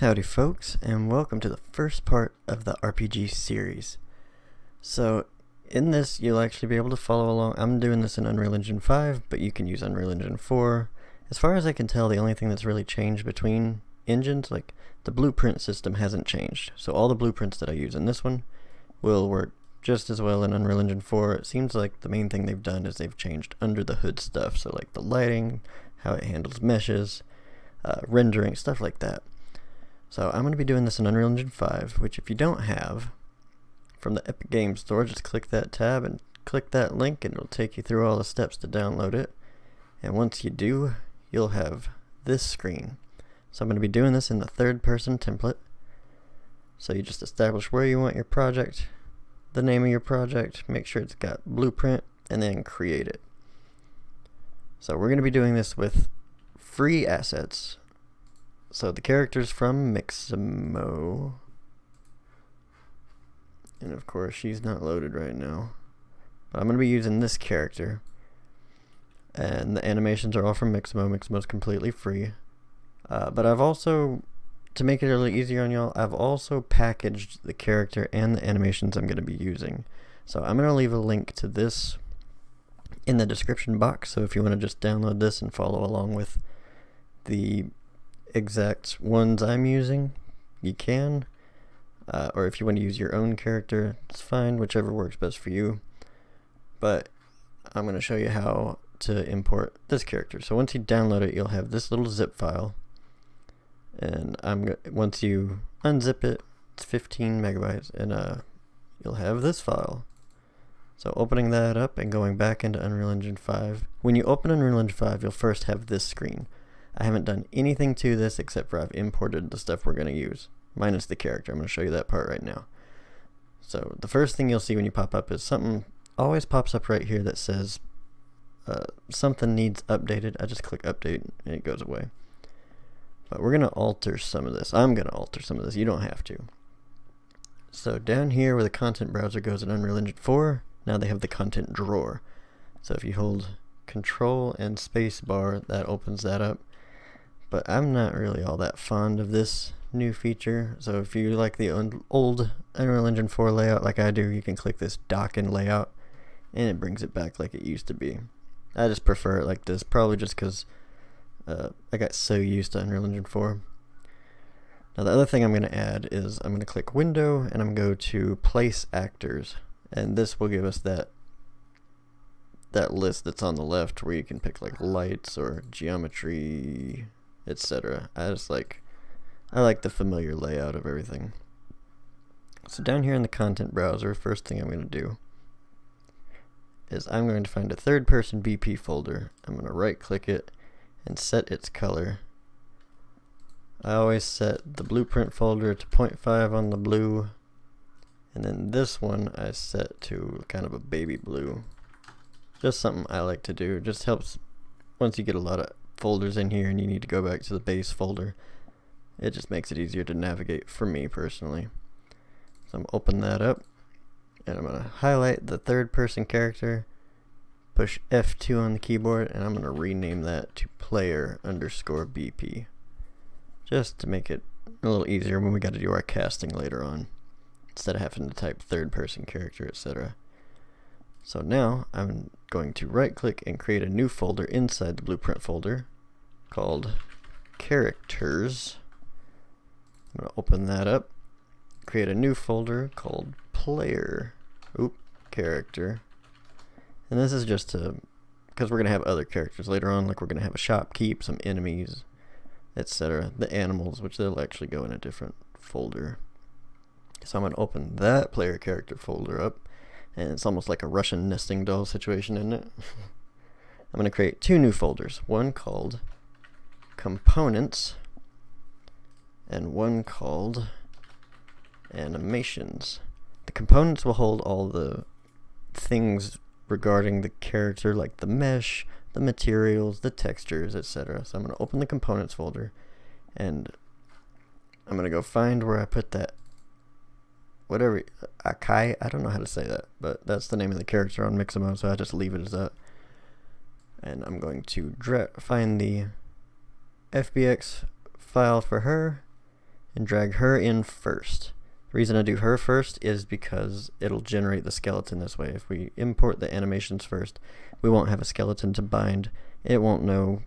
Howdy folks, and welcome to the first part of the RPG series. So, in this, you'll actually be able to follow along. I'm doing this in Unreal Engine 5, but you can use Unreal Engine 4. As far as I can tell, the only thing that's really changed between engines, like the blueprint system hasn't changed. So all the blueprints that I use in this one will work just as well in Unreal Engine 4. It seems like the main thing they've done is they've changed under the hood stuff. So like the lighting, how it handles meshes, rendering, stuff like that. So I'm going to be doing this in Unreal Engine 5, which if you don't have, from the Epic Games Store, just click that tab and click that link and it'll take you through all the steps to download it. And once you do, you'll have this screen. So I'm going to be doing this in the third person template. So you just establish where you want your project, the name of your project, make sure it's got blueprint, and then create it. So we're going to be doing this with free assets. So the character's from Mixamo. And of course she's not loaded right now. But I'm going to be using this character. And the animations are all from Mixamo. Mixamo's completely free. But I've also, to make it a little easier on y'all, I've also packaged the character and the animations I'm going to be using. So I'm going to leave a link to this in the description box. So if you want to just download this and follow along with the exact ones I'm using, you can. Or if you want to use your own character, it's fine, whichever works best for you. But I'm going to show you how to import this character. So once you download it, you'll have this little zip file. And once you unzip it, it's 15 megabytes, and you'll have this file. So opening that up and going back into Unreal Engine 5. When you open Unreal Engine 5, you'll first have this screen. I haven't done anything to this except for I've imported the stuff we're going to use, minus the character. I'm going to show you that part right now. So the first thing you'll see when you pop up is something always pops up right here that says something needs updated. I just click update and it goes away. But we're going to alter some of this. I'm going to alter some of this. You don't have to. So down here where the content browser goes in Unreal Engine 4, now they have the content drawer. So if you hold Control and space bar, that opens that up. But I'm not really all that fond of this new feature. So if you like the old Unreal Engine 4 layout like I do, you can click this dock and layout and it brings it back like it used to be. I just prefer it like this, probably just because I got so used to Unreal Engine 4. Now the other thing I'm going to add is I'm going to click Window and I'm going to go to Place Actors, and this will give us that list that's on the left where you can pick like lights or geometry, etc. I like the familiar layout of everything. So down here in the content browser, first thing I'm going to do is I'm going to find a third person BP folder. I'm going to right click it and set its color. I always set the blueprint folder to 0.5 on the blue, and then this one I set to kind of a baby blue. Just something I like to do. It just helps once you get a lot of folders in here and you need to go back to the base folder. It just makes it easier to navigate for me personally. So I'm open that up and I'm going to highlight the third person character, push F2 on the keyboard, and I'm going to rename that to player_BP. Just to make it a little easier when we got to do our casting later on, instead of having to type third person character, etc. So now I'm going to right click and create a new folder inside the blueprint folder called characters. I'm going to open that up, create a new folder called character. And this is just because we're going to have other characters later on, like we're going to have a shopkeep, some enemies, etc. The animals, which they'll actually go in a different folder. So I'm going to open that player character folder up. And it's almost like a Russian nesting doll situation, isn't it? I'm going to create two new folders. One called Components and one called Animations. The components will hold all the things regarding the character, like the mesh, the materials, the textures, etc. So I'm going to open the Components folder and I'm going to go find where I put that whatever, Akai, I don't know how to say that, but that's the name of the character on Mixamo, so I just leave it as that. And I'm going to find the FBX file for her, and drag her in first. The reason I do her first is because it'll generate the skeleton this way. If we import the animations first, we won't have a skeleton to bind. It won't know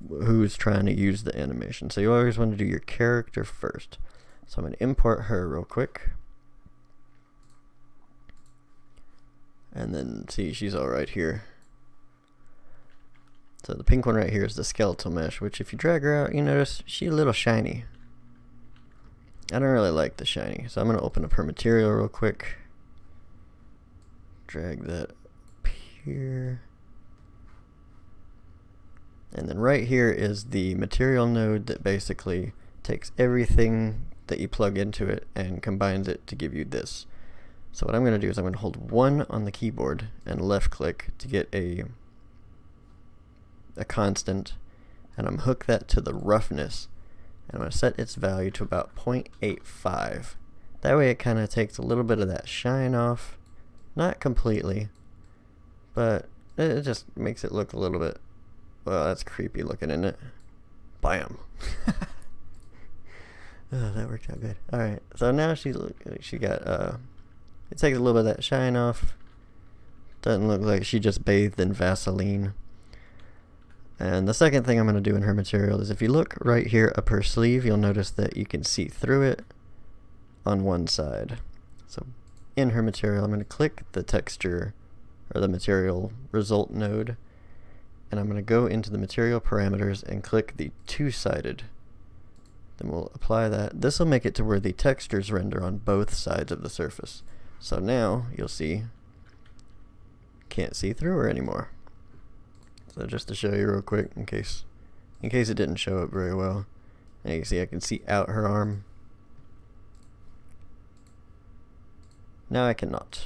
who's trying to use the animation. So you always want to do your character first. So I'm going to import her real quick. And then see, she's all right here. So the pink one right here is the skeletal mesh, which if you drag her out, you notice she's a little shiny. I don't really like the shiny, so I'm going to open up her material real quick. Drag that up here. And then right here is the material node that basically takes everything that you plug into it and combines it to give you this. So what I'm going to do is I'm going to hold 1 on the keyboard and left click to get a constant, and I'm hook that to the roughness, and I'm going to set its value to about 0.85. That way it kind of takes a little bit of that shine off, not completely, but it just makes it look a little bit, well, that's creepy looking, isn't it? Bam. Oh, that worked out good. Alright, so now she got it takes a little bit of that shine off. Doesn't look like she just bathed in Vaseline. And the second thing I'm going to do in her material is if you look right here up her sleeve, you'll notice that you can see through it on one side. So in her material, I'm going to click the texture or the material result node, and I'm going to go into the material parameters and click the two-sided. Then we'll apply that. This will make it to where the textures render on both sides of the surface. So now you'll see, can't see through her anymore. So just to show you real quick, in case it didn't show up very well. Now you can see I can see out her arm. Now I cannot.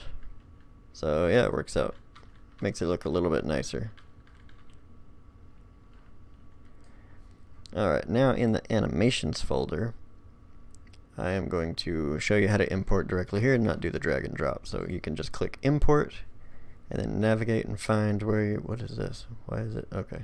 So yeah, it works out. Makes it look a little bit nicer. Alright, now in the animations folder, I am going to show you how to import directly here and not do the drag and drop. So you can just click import and then navigate and find where you, what is this? Why is it? Okay.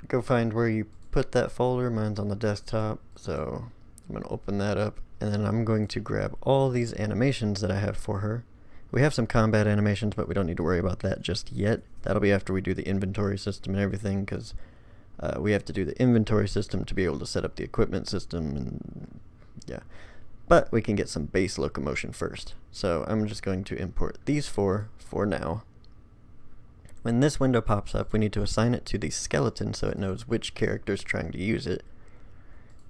Go find where you put that folder. Mine's on the desktop, so I'm going to open that up, and then I'm going to grab all these animations that I have for her. We have some combat animations, but we don't need to worry about that just yet. That'll be after we do the inventory system and everything, because we have to do the inventory system to be able to set up the equipment system, and yeah. But we can get some base locomotion first. So I'm just going to import these four for now. When this window pops up, we need to assign it to the skeleton so it knows which character is trying to use it.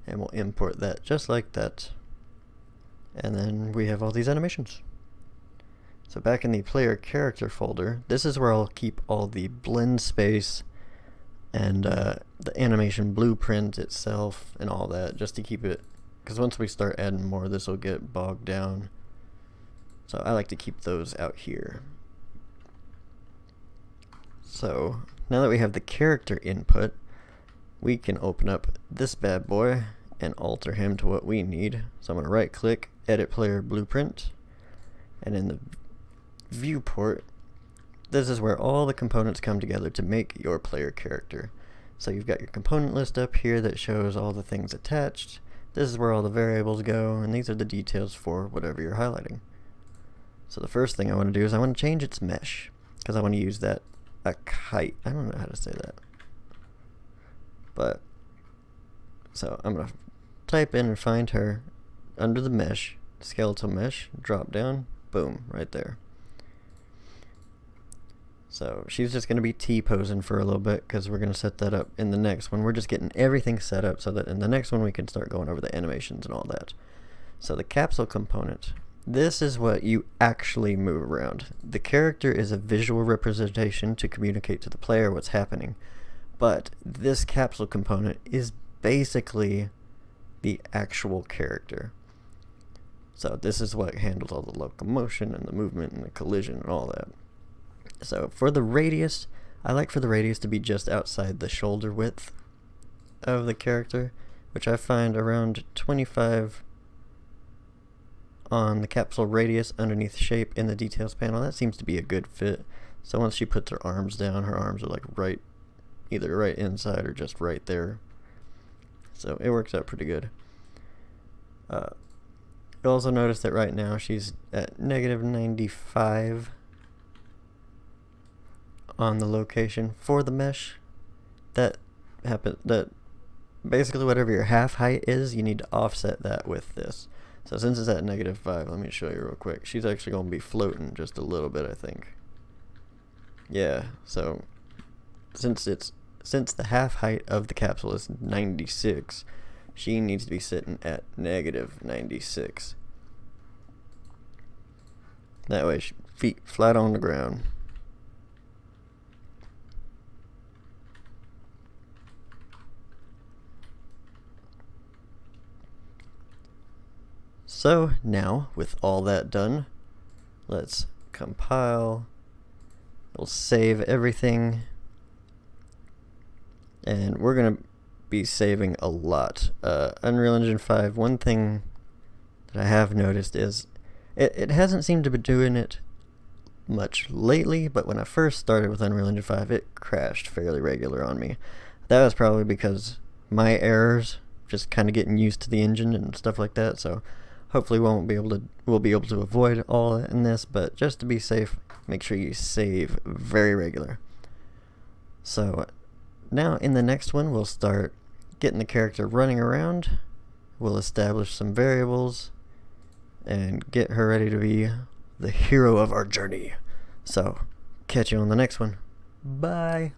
And we'll import that just like that. And then we have all these animations. So back in the player character folder, this is where I'll keep all the blend space and the animation blueprint itself and all that, just to keep it, because once we start adding more, this will get bogged down. So I like to keep those out here. So now that we have the character input, we can open up this bad boy and alter him to what we need. So I'm going to right click, edit player blueprint, and in the viewport, this is where all the components come together to make your player character. So you've got your component list up here that shows all the things attached. This is where all the variables go, and these are the details for whatever you're highlighting. So the first thing I want to do is I want to change its mesh, because I want to use that a kite. I don't know how to say that. But, so I'm going to type in and find her under the mesh, skeletal mesh, drop down, boom, right there. So she's just going to be T-posing for a little bit, because we're going to set that up in the next one. We're just getting everything set up so that in the next one we can start going over the animations and all that. So the capsule component, this is what you actually move around. The character is a visual representation to communicate to the player what's happening, but this capsule component is basically the actual character. So this is what handles all the locomotion and the movement and the collision and all that. So for the radius, I like for the radius to be just outside the shoulder width of the character, which I find around 25 on the capsule radius underneath shape in the details panel. That seems to be a good fit. So once she puts her arms down, her arms are like right, either right inside or just right there. So it works out pretty good. You'll also notice that right now she's at negative 95 on the location for the mesh. That basically whatever your half height is, you need to offset that with this. So since it's at negative 5, let me show you real quick. She's actually going to be floating just a little bit, I think. Yeah, so since the half height of the capsule is 96, she needs to be sitting at negative 96. That way, feet flat on the ground. So now, with all that done, let's compile. We'll save everything. And we're going to be saving a lot. Unreal Engine 5, one thing that I have noticed is it hasn't seemed to be doing it much lately, but when I first started with Unreal Engine 5, it crashed fairly regular on me. That was probably because my errors, just kind of getting used to the engine and stuff like that, so hopefully we'll be able to avoid all that in this, but just to be safe, make sure you save very regular. So now in the next one, we'll start getting the character running around. We'll establish some variables and get her ready to be the hero of our journey. So, catch you on the next one. Bye.